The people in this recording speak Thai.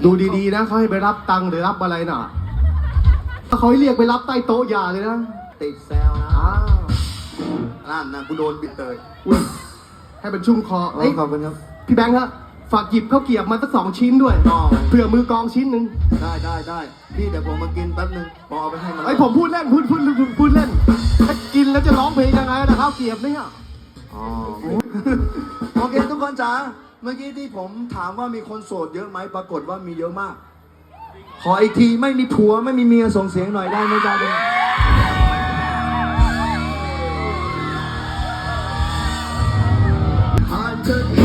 ดูดีๆนะเขาให้ไปรับตังค์หรือรับอะไรน่ะเขาให้เรียกไปรับใต้โต๊ะอย่าเลยนะติดแซวนะนั่นนะกูโดนบิดเลยอุ้ยให้เป็นชุ่มคอเอ้ย ขอบคุณครับ พี่แบงค์ครับฝากหยิบข้าวเกรียบมาสัก2 ชิ้นด้วยเผื่อมือกองชิ้นหนึ่งได้พี่เดี๋ยวผมมากินแป๊บนึงพอเอาไปให้มันไอ้ผมพูดเล่นพูดเล่นถ้ากินแล้วจะร้องเพลงยังไงนะข้าวเกรียบเนี่ยโอเคทุกคนจ๋าเมื่อกี้ที่ผมถามว่ามีคนโสดเยอะไหมปรากฏว่ามีเยอะมากขออีกทีไม่มีผัวไม่มีเมียส่งเสียงหน่อยได้ไหมจ๊ะผ่านเธอ